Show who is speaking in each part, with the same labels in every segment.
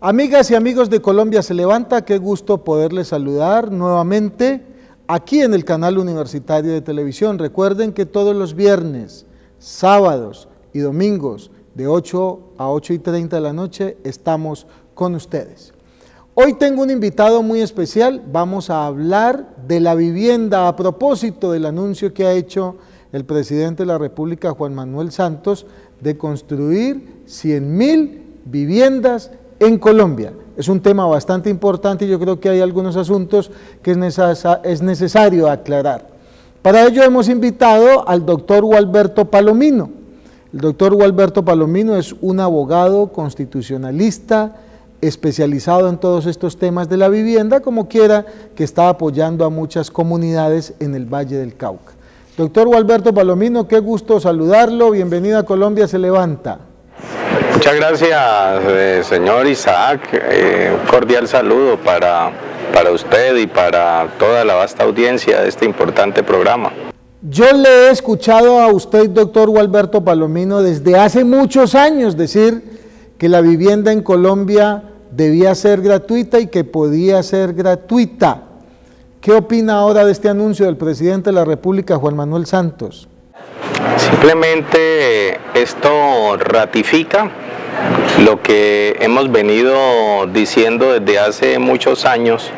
Speaker 1: Amigas y amigos de Colombia se levanta, qué gusto poderles saludar nuevamente aquí en el canal universitario de televisión. Recuerden que todos los viernes, sábados y domingos de 8 a 8:30 de la noche estamos con ustedes. Hoy tengo un invitado muy especial, vamos a hablar de la vivienda a propósito del anuncio que ha hecho el presidente de la República, Juan Manuel Santos, de construir 100.000 viviendas en Colombia. Es un tema bastante importante y yo creo que hay algunos asuntos que es necesario aclarar. Para ello hemos invitado al doctor Gualberto Palomino. El doctor Gualberto Palomino es un abogado constitucionalista, especializado en todos estos temas de la vivienda, como quiera, que está apoyando a muchas comunidades en el Valle del Cauca. Doctor Gualberto Palomino, qué gusto saludarlo, bienvenido a Colombia se levanta.
Speaker 2: Muchas gracias, señor Isaac, un cordial saludo para usted y para toda la vasta audiencia de este importante programa.
Speaker 1: Yo le he escuchado a usted, doctor Gualberto Palomino, desde hace muchos años decir que la vivienda en Colombia debía ser gratuita y que podía ser gratuita. ¿Qué opina ahora de este anuncio del presidente de la República, Juan Manuel Santos?
Speaker 2: Simplemente esto ratifica lo que hemos venido diciendo desde hace muchos años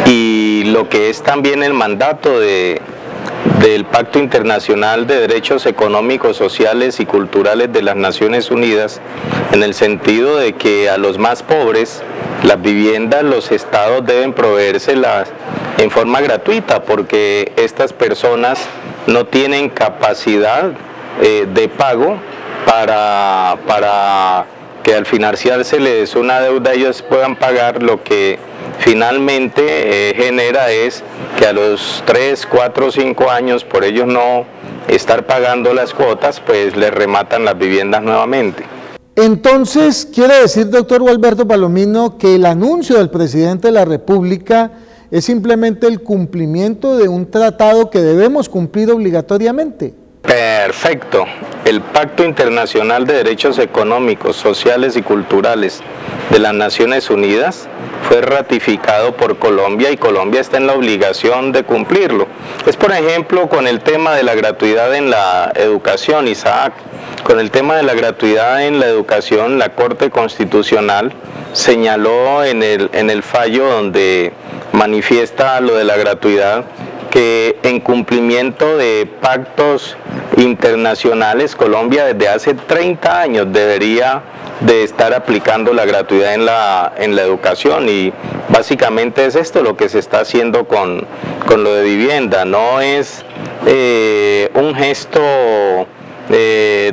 Speaker 2: y lo que es también el mandato del Pacto Internacional de Derechos Económicos, Sociales y Culturales de las Naciones Unidas, en el sentido de que a los más pobres las viviendas, los estados deben proveérselas en forma gratuita, porque estas personas no tienen capacidad de pago para que al financiárseles una deuda ellos puedan pagar. Lo que finalmente genera es que a los 3, 4, 5 años, por ellos no estar pagando las cuotas, pues les rematan las viviendas nuevamente.
Speaker 1: Entonces, quiere decir, doctor Gualberto Palomino, que el anuncio del presidente de la República es simplemente el cumplimiento de un tratado que debemos cumplir obligatoriamente.
Speaker 2: Perfecto. El Pacto Internacional de Derechos Económicos, Sociales y Culturales de las Naciones Unidas fue ratificado por Colombia y Colombia está en la obligación de cumplirlo. Es, por ejemplo, con el tema de la gratuidad en la educación, Isaac. Con el tema de la gratuidad en la educación, la Corte Constitucional señaló en el fallo donde manifiesta lo de la gratuidad que en cumplimiento de pactos internacionales, Colombia desde hace 30 años debería de estar aplicando la gratuidad en la educación, y básicamente es esto lo que se está haciendo con lo de vivienda. No es un gesto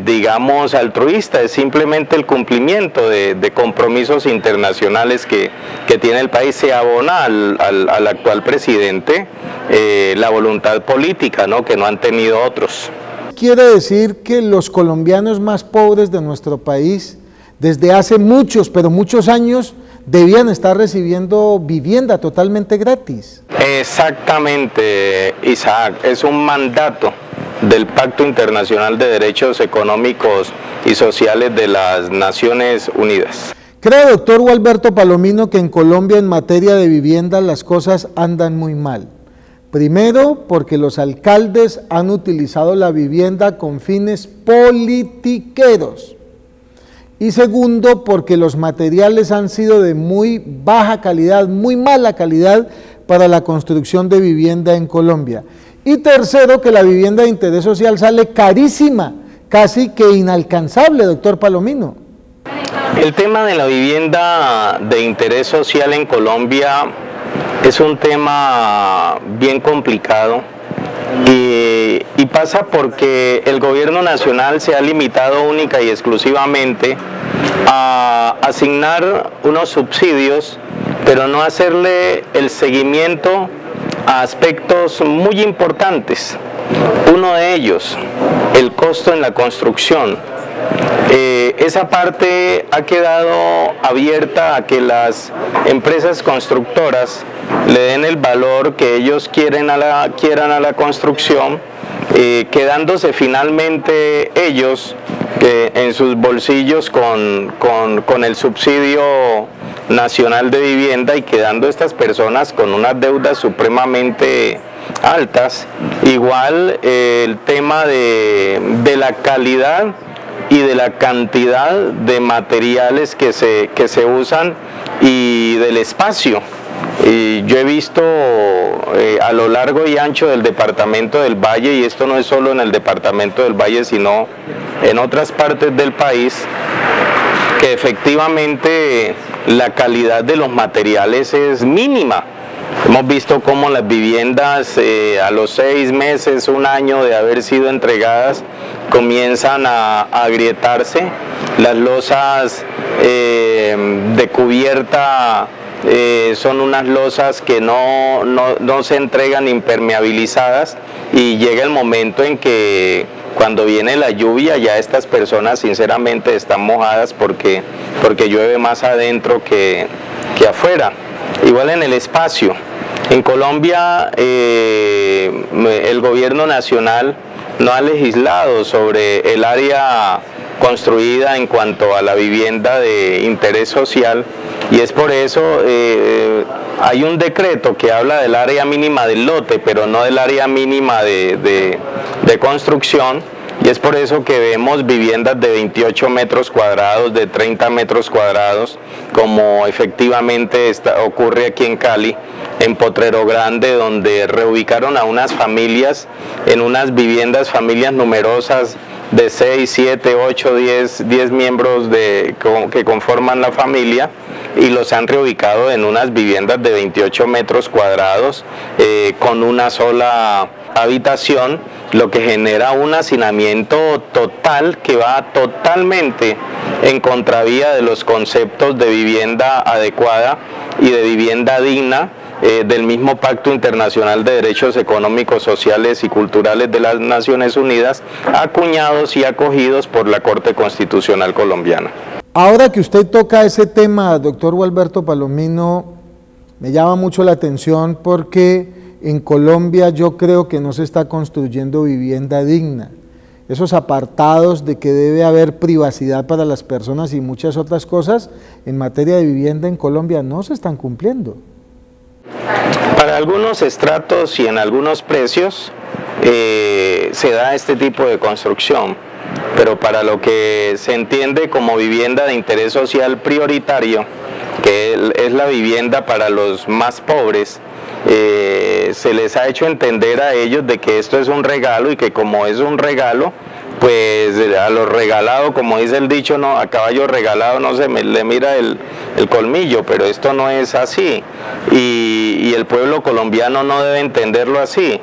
Speaker 2: digamos altruista, es simplemente el cumplimiento de compromisos internacionales que tiene el país. Se abona al actual presidente la voluntad política, ¿no?, que no han tenido otros.
Speaker 1: Quiere decir que los colombianos más pobres de nuestro país, desde hace muchos, pero muchos años, debían estar recibiendo vivienda totalmente gratis.
Speaker 2: Exactamente, Isaac, es un mandato del Pacto Internacional de Derechos Económicos y Sociales de las Naciones Unidas.
Speaker 1: ¿Cree, doctor Gualberto Palomino, que en Colombia en materia de vivienda las cosas andan muy mal? Primero, porque los alcaldes han utilizado la vivienda con fines politiqueros. Y segundo, porque los materiales han sido de muy baja calidad, muy mala calidad para la construcción de vivienda en Colombia. Y tercero, que la vivienda de interés social sale carísima, casi que inalcanzable, doctor Palomino.
Speaker 2: El tema de la vivienda de interés social en Colombia es un tema bien complicado y pasa porque el gobierno nacional se ha limitado única y exclusivamente a asignar unos subsidios, pero no hacerle el seguimiento a aspectos muy importantes. Uno de ellos, el costo en la construcción. Esa parte ha quedado abierta a que las empresas constructoras le den el valor que ellos quieran a la construcción, quedándose finalmente ellos en sus bolsillos con el subsidio Nacional de Vivienda y quedando estas personas con unas deudas supremamente altas. Igual el tema de la calidad y de la cantidad de materiales que se usan y del espacio. Y yo he visto a lo largo y ancho del departamento del Valle, y esto no es solo en el departamento del Valle, sino en otras partes del país, que efectivamente la calidad de los materiales es mínima. Hemos visto cómo las viviendas a los 6 meses, 1 año de haber sido entregadas, comienzan a agrietarse. Las losas de cubierta son unas losas que no se entregan impermeabilizadas, y llega el momento en que cuando viene la lluvia ya estas personas sinceramente están mojadas porque llueve más adentro que afuera. Igual en el espacio. En Colombia el gobierno nacional no ha legislado sobre el área construida en cuanto a la vivienda de interés social, y es por eso hay un decreto que habla del área mínima del lote, pero no del área mínima de construcción, y es por eso que vemos viviendas de 28 metros cuadrados, de 30 metros cuadrados, como efectivamente ocurre aquí en Cali, en Potrero Grande, donde reubicaron a unas familias en unas viviendas, familias numerosas de 6, 7, 8, 10 miembros que conforman la familia, y los han reubicado en unas viviendas de 28 metros cuadrados con una sola habitación, lo que genera un hacinamiento total que va totalmente en contravía de los conceptos de vivienda adecuada y de vivienda digna del mismo Pacto Internacional de Derechos Económicos, Sociales y Culturales de las Naciones Unidas, acuñados y acogidos por la Corte Constitucional colombiana.
Speaker 1: Ahora que usted toca ese tema, doctor Gualberto Palomino, me llama mucho la atención porque en Colombia yo creo que no se está construyendo vivienda digna. Esos apartados de que debe haber privacidad para las personas y muchas otras cosas en materia de vivienda en Colombia no se están cumpliendo.
Speaker 2: Para algunos estratos y en algunos precios se da este tipo de construcción, pero para lo que se entiende como vivienda de interés social prioritario, que es la vivienda para los más pobres, se les ha hecho entender a ellos de que esto es un regalo, y que como es un regalo, pues a lo regalado, como dice el dicho, no, a caballo regalado no se le mira el colmillo, pero esto no es así, y el pueblo colombiano no debe entenderlo así,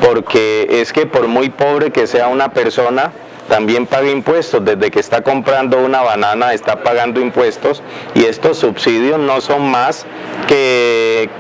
Speaker 2: porque es que por muy pobre que sea una persona, también paga impuestos. Desde que está comprando una banana está pagando impuestos, y estos subsidios no son más que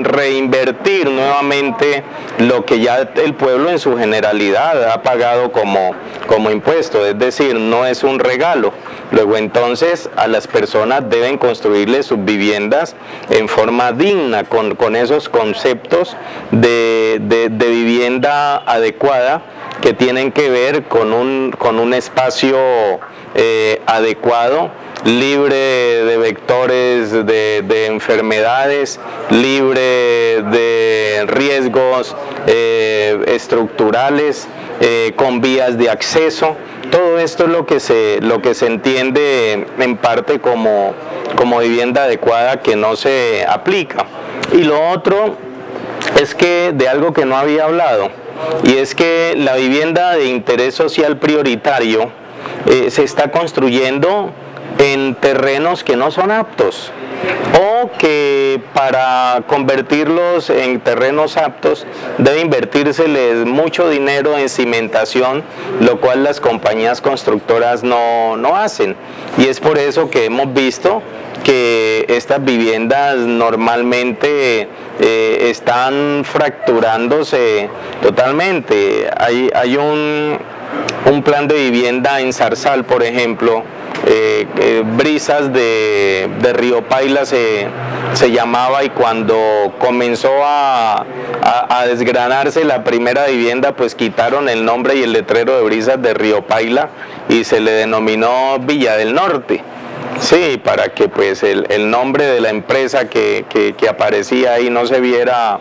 Speaker 2: reinvertir nuevamente lo que ya el pueblo en su generalidad ha pagado como impuesto, es decir, no es un regalo. Luego entonces a las personas deben construirles sus viviendas en forma digna, con esos conceptos de vivienda adecuada, que tienen que ver con un espacio adecuado, libre de vectores de enfermedades, libre de riesgos estructurales, con vías de acceso. Todo esto es lo que se entiende en parte como vivienda adecuada, que no se aplica. Y lo otro es que de algo que no había hablado, y es que la vivienda de interés social prioritario se está construyendo en terrenos que no son aptos, o que para convertirlos en terrenos aptos debe invertírseles mucho dinero en cimentación, lo cual las compañías constructoras no hacen, y es por eso que hemos visto que estas viviendas normalmente están fracturándose totalmente. Hay un plan de vivienda en Zarzal, por ejemplo, Brisas de Río Paila se llamaba, y cuando comenzó a desgranarse la primera vivienda, pues quitaron el nombre y el letrero de Brisas de Río Paila y se le denominó Villa del Norte. Sí, para que pues el nombre de la empresa que aparecía ahí no se viera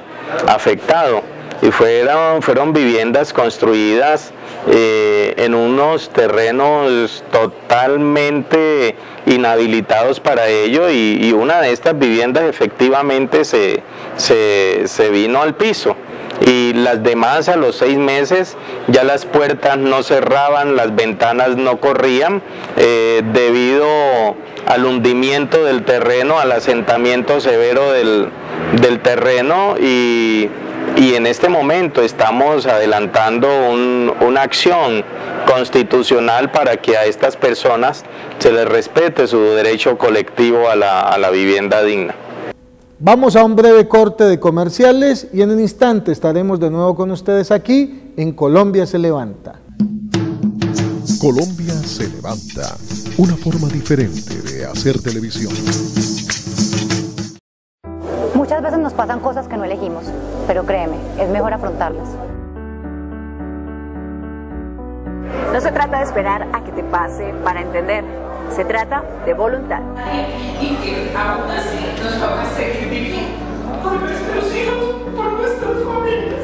Speaker 2: afectado. Y fueron viviendas construidas en unos terrenos totalmente inhabilitados para ello, y una de estas viviendas efectivamente se vino al piso. Y las demás a los 6 meses ya las puertas no cerraban, las ventanas no corrían, debido al hundimiento del terreno, al asentamiento severo del terreno, y en este momento estamos adelantando una acción constitucional para que a estas personas se les respete su derecho colectivo a la vivienda digna.
Speaker 1: Vamos a un breve corte de comerciales y en un instante estaremos de nuevo con ustedes aquí en Colombia se levanta.
Speaker 3: Colombia se levanta, una forma diferente de hacer televisión.
Speaker 4: Muchas veces nos pasan cosas que no elegimos, pero créeme, es mejor afrontarlas.
Speaker 5: No se trata de esperar a que te pase para entender, se trata de voluntad.
Speaker 6: Y que aún así nos vamos a seguir viviendo por nuestros hijos, por nuestras familias.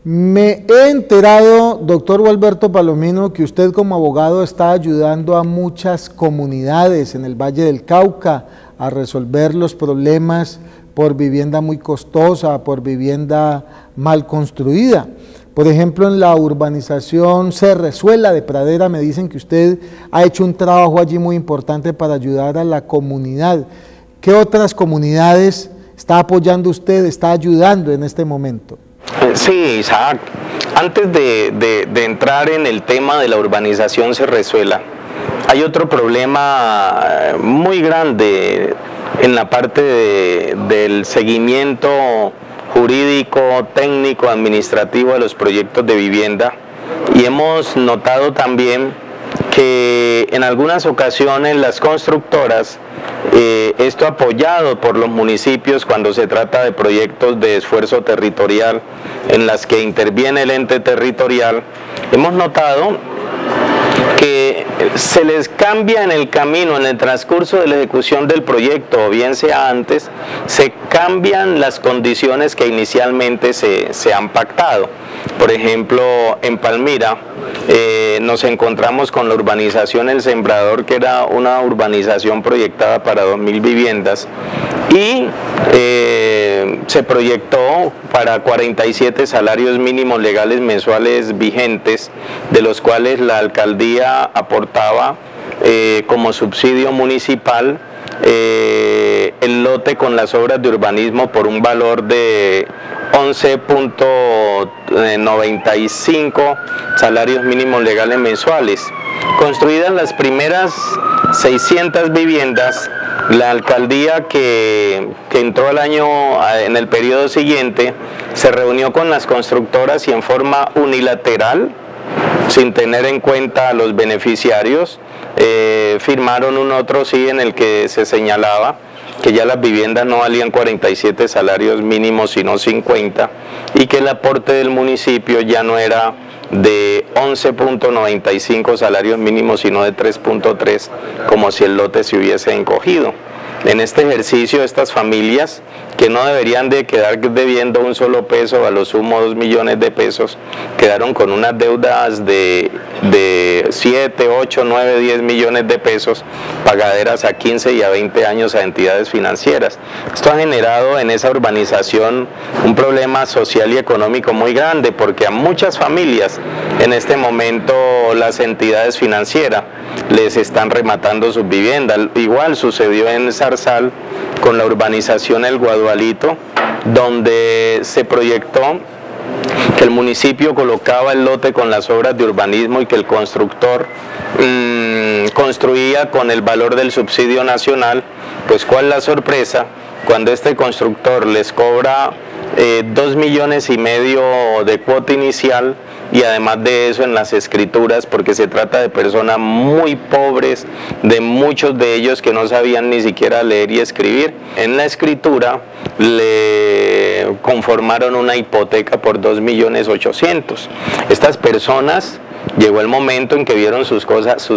Speaker 1: Me he enterado, doctor Gualberto Palomino, que usted como abogado está ayudando a muchas comunidades en el Valle del Cauca a resolver los problemas por vivienda muy costosa, por vivienda mal construida. Por ejemplo, en la urbanización Cerrezuela de Pradera me dicen que usted ha hecho un trabajo allí muy importante para ayudar a la comunidad. ¿Qué otras comunidades está apoyando usted, está ayudando en este momento?
Speaker 2: Sí, Isaac, antes de entrar en el tema de la urbanización Cerrezuela, hay otro problema muy grande en la parte del seguimiento jurídico, técnico, administrativo de los proyectos de vivienda, y hemos notado también que en algunas ocasiones las constructoras, esto apoyado por los municipios cuando se trata de proyectos de esfuerzo territorial en las que interviene el ente territorial, hemos notado que se les cambia en el camino, en el transcurso de la ejecución del proyecto, o bien sea antes, se cambian las condiciones que inicialmente se han pactado. Por ejemplo, en Palmira nos encontramos con la urbanización El Sembrador, que era una urbanización proyectada para 2.000 viviendas, y se proyectó para 47 salarios mínimos legales mensuales vigentes, de los cuales la alcaldía aportaba como subsidio municipal el lote con las obras de urbanismo por un valor de 11.95 salarios mínimos legales mensuales. Construidas las primeras 600 viviendas, la alcaldía que entró al año, en el periodo siguiente, se reunió con las constructoras y en forma unilateral, sin tener en cuenta a los beneficiarios, firmaron un otro sí en el que se señalaba que ya las viviendas no valían 47 salarios mínimos sino 50, y que el aporte del municipio ya no era de 11.95 salarios mínimos sino de 3.3, como si el lote se hubiese encogido. En este ejercicio, estas familias, que no deberían de quedar debiendo un solo peso, a lo sumo 2 millones de pesos, quedaron con unas deudas de 7, 8, 9, 10 millones de pesos, pagaderas a 15 y a 20 años a entidades financieras. Esto ha generado en esa urbanización un problema social y económico muy grande, porque a muchas familias en este momento las entidades financieras les están rematando sus viviendas. Igual sucedió en Zarzal con la urbanización El Guadualito, donde se proyectó que el municipio colocaba el lote con las obras de urbanismo y que el constructor construía con el valor del subsidio nacional. Pues ¿cuál es la sorpresa? Cuando este constructor les cobra 2,5 millones de cuota inicial, y además de eso en las escrituras, porque se trata de personas muy pobres, de muchos de ellos que no sabían ni siquiera leer y escribir. En la escritura le conformaron una hipoteca por 2,800,000. Estas personas, llegó el momento en que vieron sus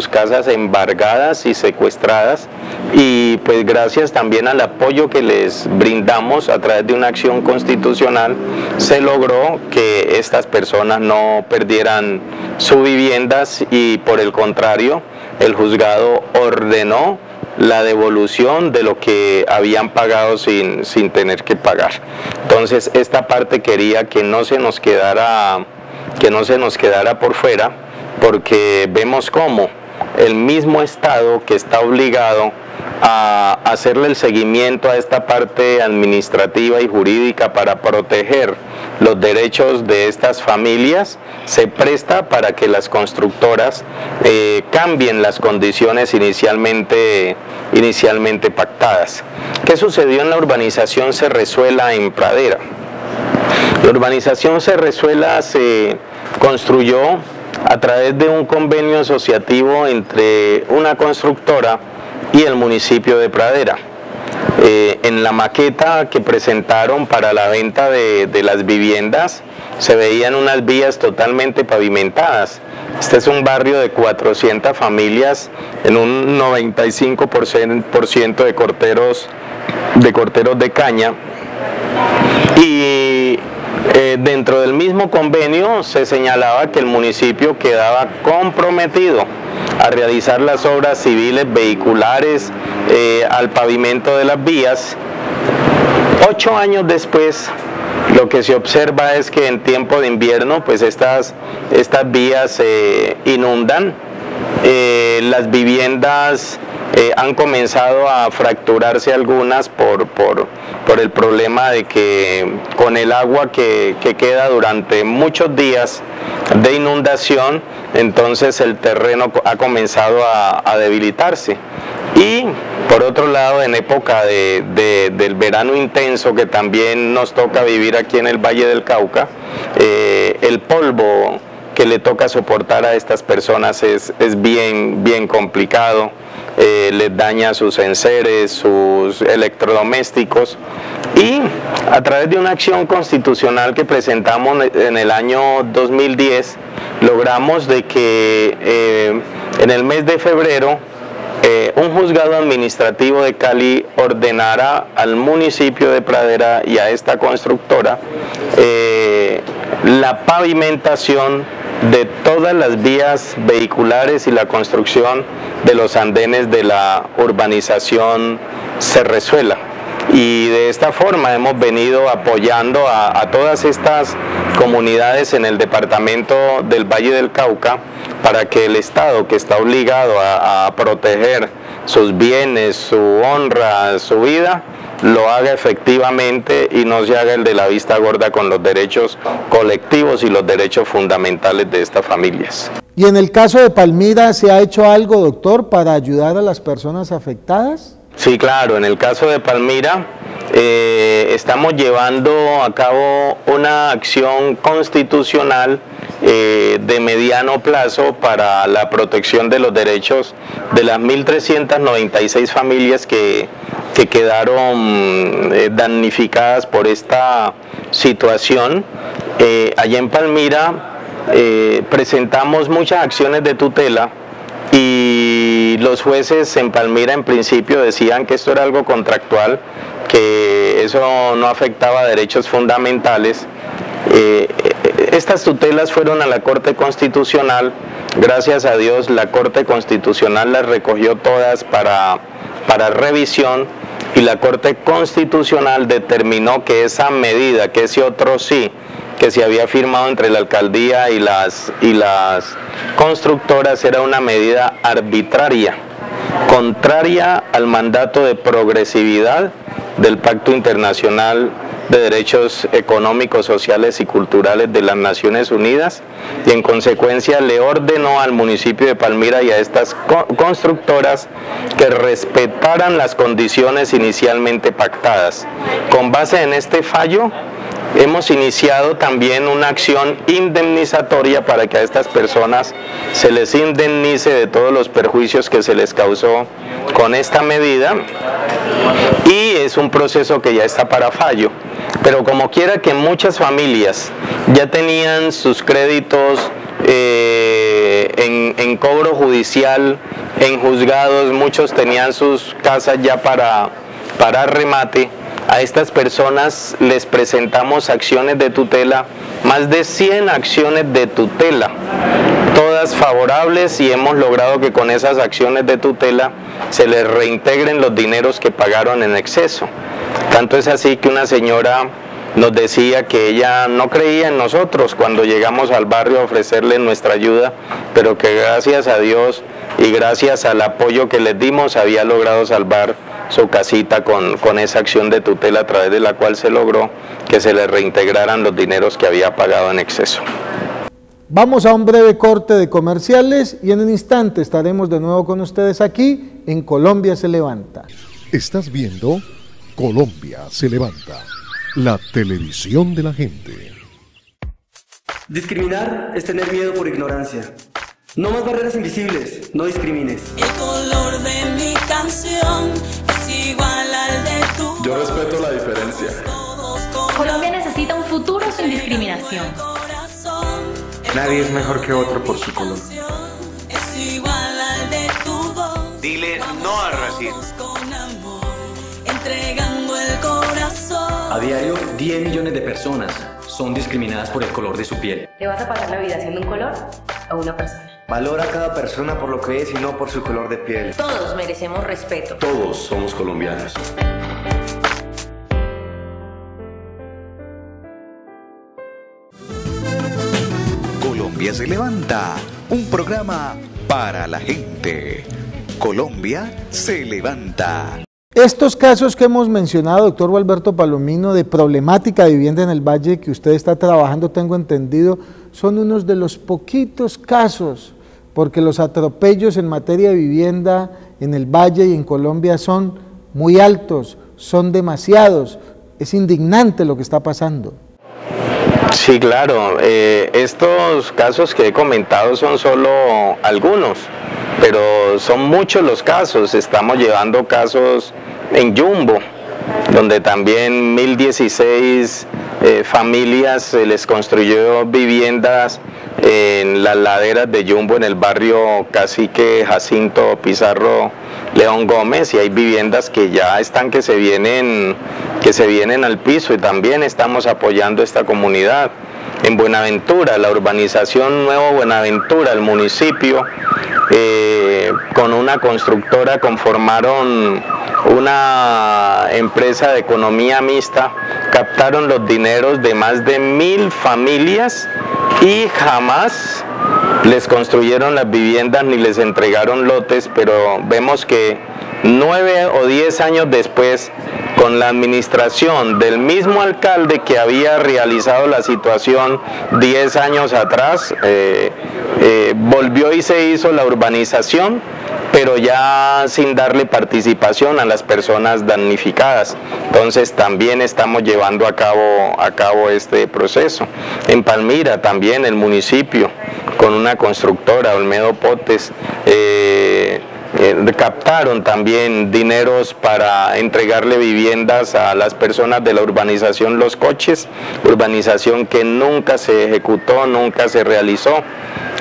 Speaker 2: casas embargadas y secuestradas, y pues gracias también al apoyo que les brindamos a través de una acción constitucional, se logró que estas personas no perdieran sus viviendas, y por el contrario, el juzgado ordenó la devolución de lo que habían pagado sin tener que pagar. Entonces esta parte quería que no se nos quedara por fuera, porque vemos cómo el mismo Estado, que está obligado a hacerle el seguimiento a esta parte administrativa y jurídica para proteger los derechos de estas familias, se presta para que las constructoras cambien las condiciones inicialmente pactadas. ¿Qué sucedió en la urbanización Cerrezuela en Pradera? La urbanización Cerrezuela se construyó a través de un convenio asociativo entre una constructora y el municipio de Pradera. En la maqueta que presentaron para la venta de las viviendas se veían unas vías totalmente pavimentadas. Este es un barrio de 400 familias en un 95% de corteros de caña, y dentro del mismo convenio se señalaba que el municipio quedaba comprometido a realizar las obras civiles vehiculares al pavimento de las vías. 8 años después, lo que se observa es que en tiempo de invierno pues estas vías se inundan, las viviendas han comenzado a fracturarse algunas por el problema de que con el agua que queda durante muchos días de inundación, entonces el terreno ha comenzado a debilitarse. Y por otro lado, en época del verano intenso que también nos toca vivir aquí en el Valle del Cauca, el polvo que le toca soportar a estas personas es bien complicado. Les daña sus enseres, sus electrodomésticos, y a través de una acción constitucional que presentamos en el año 2010, logramos de que en el mes de febrero un juzgado administrativo de Cali ordenara al municipio de Pradera y a esta constructora la pavimentación de todas las vías vehiculares y la construcción de los andenes de la urbanización Cerrezuela. Y de esta forma hemos venido apoyando a todas estas comunidades en el departamento del Valle del Cauca, para que el Estado, que está obligado a proteger sus bienes, su honra, su vida, lo haga efectivamente y no se haga el de la vista gorda con los derechos colectivos y los derechos fundamentales de estas familias.
Speaker 1: ¿Y en el caso de Palmira se ha hecho algo, doctor, para ayudar a las personas afectadas?
Speaker 2: Sí, claro, en el caso de Palmira estamos llevando a cabo una acción constitucional de mediano plazo para la protección de los derechos de las 1.396 familias que quedaron damnificadas por esta situación. Allá en Palmira presentamos muchas acciones de tutela, y los jueces en Palmira en principio decían que esto era algo contractual, que eso no afectaba a derechos fundamentales. Estas tutelas fueron a la Corte Constitucional. Gracias a Dios la Corte Constitucional las recogió todas para revisión, y la Corte Constitucional determinó que esa medida, que ese otro sí, que se había firmado entre la alcaldía y las constructoras, era una medida arbitraria, contraria al mandato de progresividad del Pacto Internacional de Derechos Económicos, Sociales y Culturales de las Naciones Unidas, y en consecuencia le ordenó al municipio de Palmira y a estas constructoras que respetaran las condiciones inicialmente pactadas. Con base en este fallo, hemos iniciado también una acción indemnizatoria para que a estas personas se les indemnice de todos los perjuicios que se les causó con esta medida, y es un proceso que ya está para fallo. Pero como quiera que muchas familias ya tenían sus créditos en cobro judicial, en juzgados, muchos tenían sus casas ya para remate, a estas personas les presentamos acciones de tutela, más de 100 acciones de tutela, todas favorables, y hemos logrado que con esas acciones de tutela se les reintegren los dineros que pagaron en exceso. Tanto es así que una señora nos decía que ella no creía en nosotros cuando llegamos al barrio a ofrecerle nuestra ayuda, pero que gracias a Dios y gracias al apoyo que les dimos había logrado salvar su casita con esa acción de tutela, a través de la cual se logró que se le reintegraran los dineros que había pagado en exceso.
Speaker 1: Vamos a un breve corte de comerciales y en un instante estaremos de nuevo con ustedes aquí en Colombia se levanta.
Speaker 3: Estás viendo Colombia se levanta, la televisión de la gente.
Speaker 7: Discriminar es tener miedo por ignorancia. No más barreras invisibles, no discrimines.
Speaker 8: El color de mi canción es igual al de tu.
Speaker 9: Yo respeto la diferencia.
Speaker 10: Colombia necesita un futuro sin discriminación.
Speaker 11: Nadie es mejor que otro por su color.
Speaker 8: Es igual al de tu voz.
Speaker 11: Dile no al racismo.
Speaker 8: Entregando el corazón.
Speaker 7: A diario, 10 millones de personas son discriminadas por el color de su piel.
Speaker 10: ¿Te vas a pasar la vida siendo un color o una persona?
Speaker 11: Valora a cada persona por lo que es y no por su color de piel.
Speaker 10: Todos merecemos respeto.
Speaker 9: Todos somos colombianos.
Speaker 12: Colombia se levanta, un programa para la gente. Colombia se levanta.
Speaker 1: Estos casos que hemos mencionado, doctor Gualberto Palomino, de problemática de vivienda en el Valle que usted está trabajando, tengo entendido, son unos de los poquitos casos, porque los atropellos en materia de vivienda en el Valle y en Colombia son muy altos, son demasiados, es indignante lo que está pasando.
Speaker 2: Sí, claro, estos casos que he comentado son solo algunos, pero son muchos los casos. Estamos llevando casos en Yumbo, donde también 1016 familias se les construyó viviendas en las laderas de Yumbo, en el barrio Cacique Jacinto Pizarro León Gómez, y hay viviendas que ya están que se vienen al piso, y también estamos apoyando esta comunidad. En Buenaventura, la urbanización Nuevo Buenaventura, el municipio, con una constructora conformaron una empresa de economía mixta, captaron los dineros de más de 1000 familias y jamás les construyeron las viviendas ni les entregaron lotes, pero vemos que 9 o 10 años después, con la administración del mismo alcalde que había realizado la situación 10 años atrás, volvió y se hizo la urbanización, pero ya sin darle participación a las personas damnificadas. Entonces también estamos llevando a cabo este proceso. En Palmira también el municipio, con una constructora, Olmedo Potes, captaron también dineros para entregarle viviendas a las personas de la urbanización Los Coches, urbanización que nunca se ejecutó, nunca se realizó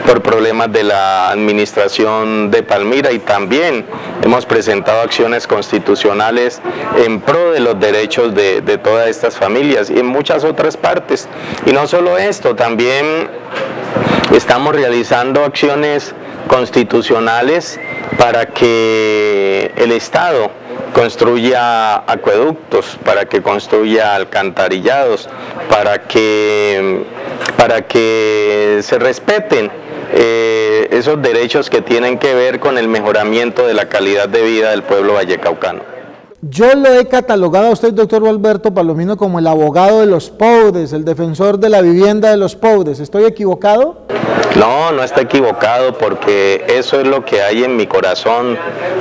Speaker 2: por problemas de la administración de Palmira, y también hemos presentado acciones constitucionales en pro de los derechos de todas estas familias y en muchas otras partes. Y no solo esto, también estamos realizando acciones constitucionales para que el Estado construya acueductos, para que construya alcantarillados, para que se respeten esos derechos que tienen que ver con el mejoramiento de la calidad de vida del pueblo vallecaucano.
Speaker 1: Yo lo he catalogado a usted, doctor Gualberto Palomino, como el abogado de los pobres, el defensor de la vivienda de los pobres. ¿Estoy equivocado?
Speaker 2: No, no está equivocado, porque eso es lo que hay en mi corazón,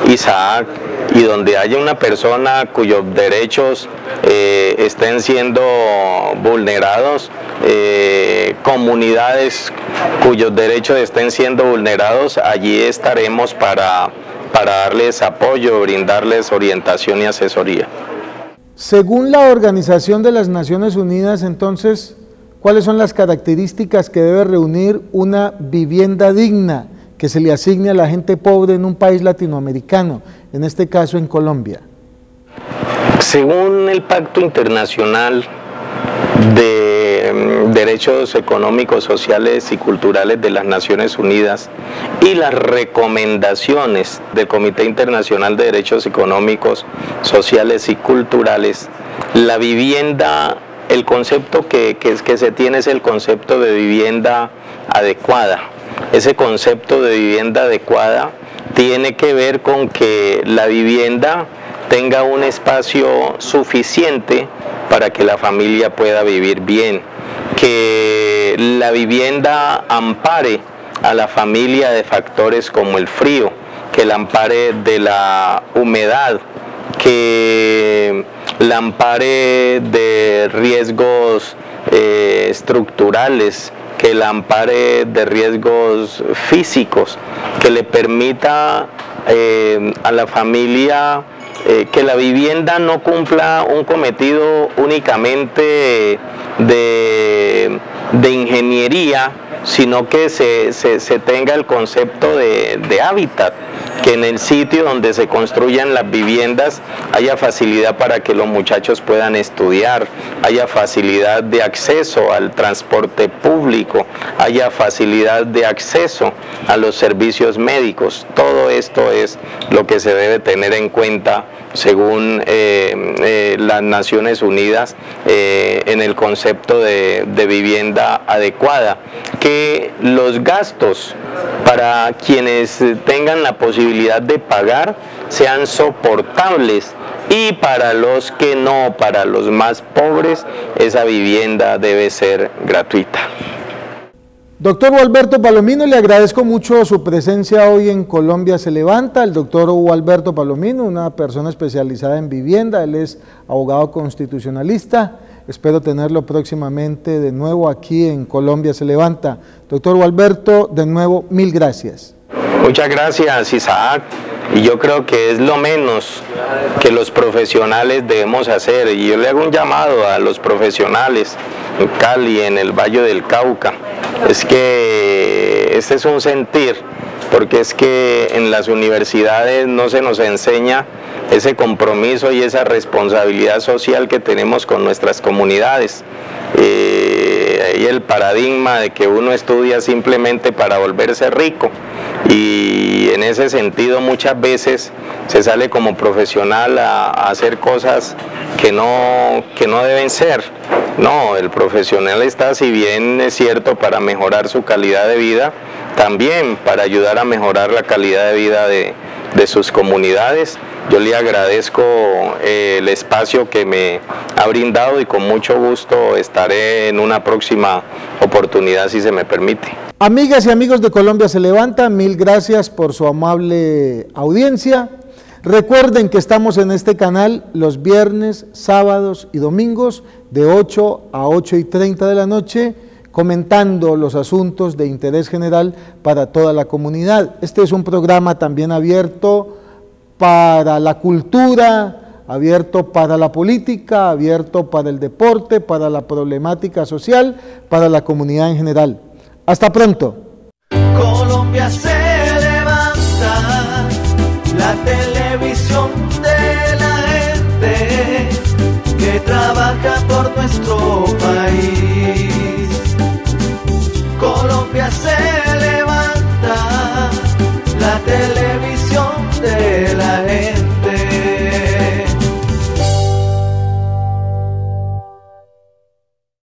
Speaker 2: Isaac, y donde haya una persona cuyos derechos estén siendo vulnerados, comunidades cuyos derechos estén siendo vulnerados, allí estaremos para darles apoyo, brindarles orientación y asesoría.
Speaker 1: Según la Organización de las Naciones Unidas, entonces, ¿cuáles son las características que debe reunir una vivienda digna que se le asigne a la gente pobre en un país latinoamericano, en este caso en Colombia?
Speaker 2: Según el Pacto Internacional de Derechos Económicos, Sociales y Culturales de las Naciones Unidas y las recomendaciones del Comité Internacional de Derechos Económicos, Sociales y Culturales, la vivienda, el concepto que se tiene es el concepto de vivienda adecuada. Ese concepto de vivienda adecuada tiene que ver con que la vivienda tenga un espacio suficiente para que la familia pueda vivir bien, que la vivienda ampare a la familia de factores como el frío, que la ampare de la humedad, que la ampare de riesgos estructurales, que la ampare de riesgos físicos, que le permita a la familia que la vivienda no cumpla un cometido únicamente de ingeniería, sino que se tenga el concepto de hábitat, que en el sitio donde se construyan las viviendas haya facilidad para que los muchachos puedan estudiar, haya facilidad de acceso al transporte público, haya facilidad de acceso a los servicios médicos. Todo esto es lo que se debe tener en cuenta según las Naciones Unidas en el concepto de vivienda adecuada, que los gastos para quienes tengan la posibilidad de pagar sean soportables, y para los que no, para los más pobres, esa vivienda debe ser gratuita.
Speaker 1: Doctor Gualberto Palomino, le agradezco mucho su presencia hoy en Colombia se levanta. El doctor Gualberto Palomino, una persona especializada en vivienda, él es abogado constitucionalista. Espero tenerlo próximamente de nuevo aquí en Colombia se levanta. Doctor Gualberto, de nuevo, mil gracias.
Speaker 2: Muchas gracias, Isaac. Y yo creo que es lo menos que los profesionales debemos hacer. Y yo le hago un llamado a los profesionales en Cali, en el Valle del Cauca. Es que este es un sentir, porque es que en las universidades no se nos enseña ese compromiso y esa responsabilidad social que tenemos con nuestras comunidades. Hay el paradigma de que uno estudia simplemente para volverse rico, y en ese sentido muchas veces se sale como profesional a hacer cosas que no deben ser. No, el profesional está, si bien es cierto, para mejorar su calidad de vida, también para ayudar a mejorar la calidad de vida de sus comunidades. Yo le agradezco el espacio que me ha brindado y con mucho gusto estaré en una próxima oportunidad, si se me permite.
Speaker 1: Amigas y amigos de Colombia se levanta, mil gracias por su amable audiencia. Recuerden que estamos en este canal los viernes, sábados y domingos de 8 a 8:30 de la noche, comentando los asuntos de interés general para toda la comunidad. Este es un programa también abierto para la cultura, abierto para la política, abierto para el deporte, para la problemática social, para la comunidad en general. Hasta pronto.
Speaker 13: Colombia se levanta, la televisión de la gente que trabaja por nuestro país. Colombia se